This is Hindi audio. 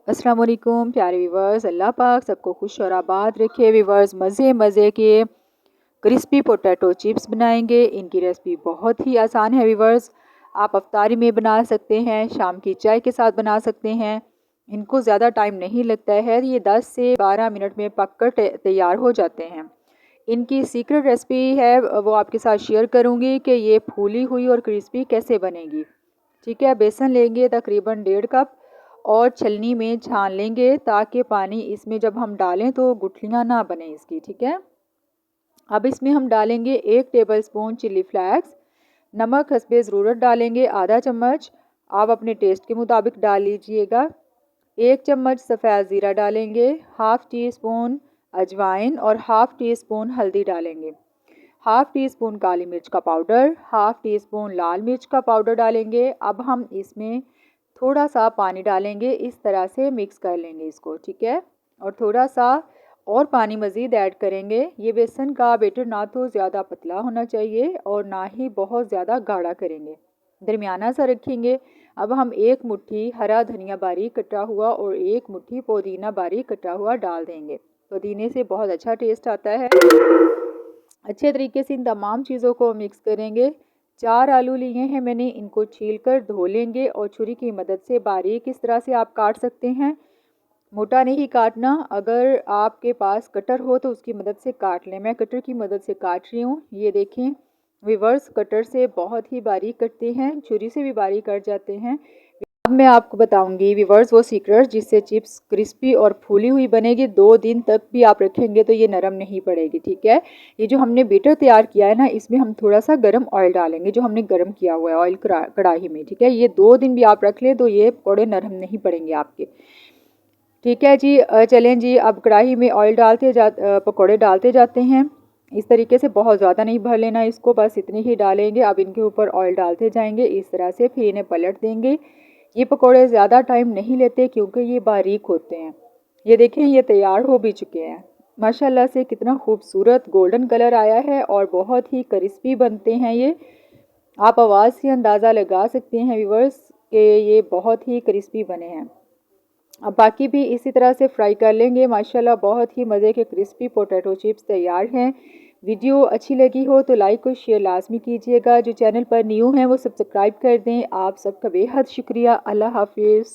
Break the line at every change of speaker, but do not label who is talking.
अस्सलाम वालेकुम प्यारे व्यूवर्स, अल्लाह पाक सबको खुश और आबाद रखे। व्यूवर्स, मज़े के क्रिस्पी पोटैटो चिप्स बनाएंगे। इनकी रेसिपी बहुत ही आसान है। व्यूवर्स, आप अफ्तारी में बना सकते हैं, शाम की चाय के साथ बना सकते हैं। इनको ज़्यादा टाइम नहीं लगता है, ये 10 से 12 मिनट में पककर तैयार हो जाते हैं। इनकी सीक्रेट रेसिपी है, वो आपके साथ शेयर करूँगी कि ये फूली हुई और क्रिस्पी कैसे बनेगी। ठीक है, बेसन लेंगे तकरीबन 1.5 कप और छलनी में छान लेंगे ताकि पानी इसमें जब हम डालें तो गुठलियाँ ना बने इसकी। ठीक है, अब इसमें हम डालेंगे 1 टेबलस्पून चिली फ्लेक्स, नमक हस्बे ज़रूरत डालेंगे आधा चम्मच, आप अपने टेस्ट के मुताबिक डाल लीजिएगा। 1 चम्मच सफ़ेद ज़ीरा डालेंगे, हाफ़ टी स्पून अजवाइन और हाफ़ टी स्पून हल्दी डालेंगे, हाफ़ टी स्पून काली मिर्च का पाउडर, हाफ़ टी स्पून लाल मिर्च का पाउडर डालेंगे। अब हम इसमें थोड़ा सा पानी डालेंगे, इस तरह से मिक्स कर लेंगे इसको। ठीक है, और थोड़ा सा और पानी मज़ीद ऐड करेंगे। ये बेसन का बैटर ना तो ज़्यादा पतला होना चाहिए और ना ही बहुत ज़्यादा गाढ़ा करेंगे, दरमियाना सा रखेंगे। अब हम 1 मुट्ठी हरा धनिया बारीक कटा हुआ और 1 मुट्ठी पुदीना बारीक कटा हुआ डाल देंगे। पुदीने से बहुत अच्छा टेस्ट आता है। अच्छे तरीके से इन तमाम चीज़ों को मिक्स करेंगे। 4 आलू लिए हैं मैंने, इनको छीलकर धो लेंगे और छुरी की मदद से बारीक इस तरह से आप काट सकते हैं, मोटा नहीं काटना। अगर आपके पास कटर हो तो उसकी मदद से काट लें, मैं कटर की मदद से काट रही हूँ। ये देखें व्यूअर्स, कटर से बहुत ही बारीक कटते हैं, छुरी से भी बारीक कट जाते हैं। अब मैं आपको बताऊंगी व्यूअर्स वो सीक्रेट जिससे चिप्स क्रिस्पी और फूली हुई बनेगी। 2 दिन तक भी आप रखेंगे तो ये नरम नहीं पड़ेगी। ठीक है, ये जो हमने बैटर तैयार किया है ना, इसमें हम थोड़ा सा गर्म ऑयल डालेंगे, जो हमने गर्म किया हुआ है ऑयल कढ़ाई में। ठीक है, ये 2 दिन भी आप रख लें तो ये पकौड़े नरम नहीं पड़ेंगे आपके। ठीक है जी, चलें जी, अब कढ़ाई में ऑयल पकौड़े डालते जाते हैं। इस तरीके से बहुत ज़्यादा नहीं भर लेना इसको, बस इतनी ही डालेंगे। अब इनके ऊपर ऑयल डालते जाएंगे इस तरह से, फिर इन्हें पलट देंगे। ये पकौड़े ज़्यादा टाइम नहीं लेते क्योंकि ये बारीक होते हैं। ये देखें, ये तैयार हो भी चुके हैं। माशाल्लाह से कितना खूबसूरत गोल्डन कलर आया है और बहुत ही क्रिस्पी बनते हैं ये। आप आवाज़ से अंदाज़ा लगा सकते हैं व्यूअर्स कि ये बहुत ही क्रिस्पी बने हैं। अब बाकी भी इसी तरह से फ्राई कर लेंगे। माशाल्लाह बहुत ही मज़े के क्रिस्पी पोटैटो चिप्स तैयार हैं। वीडियो अच्छी लगी हो तो लाइक और शेयर लाजमी कीजिएगा। जो चैनल पर न्यू हैं वो सब्सक्राइब कर दें। आप सबका बेहद शुक्रिया। अल्लाह हाफिज़।